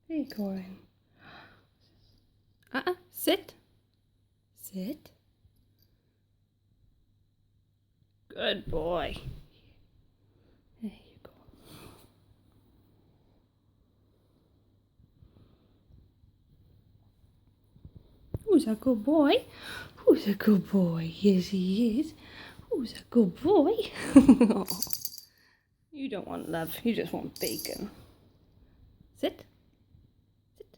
Hey, Korin. Sit. Sit. Good boy. There you go. Who's a good boy? Who's a good boy? Yes, he is. Who's a good boy? Oh, you don't want love. You just want bacon. Sit. Sit.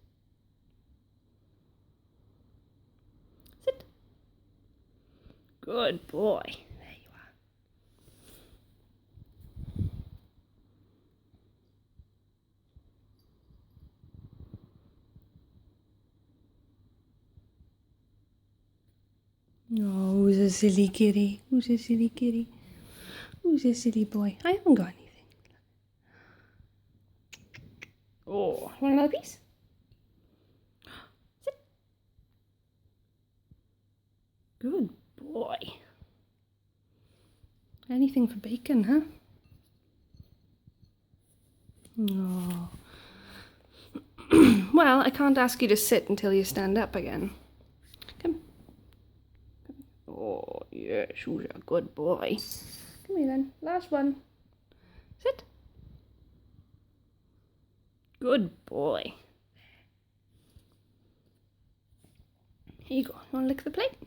Sit. Good boy. There you are. Oh, who's a silly kitty? Who's a silly kitty? Who's a silly boy? I haven't got anything. Oh, want another piece? Sit. Good boy. Anything for bacon, huh? Oh. Well, I can't ask you to sit until you stand up again. Come. Oh, yes, who's a good boy. Come here then. Last one. Sit. Good boy. Here you go. You want to lick the plate?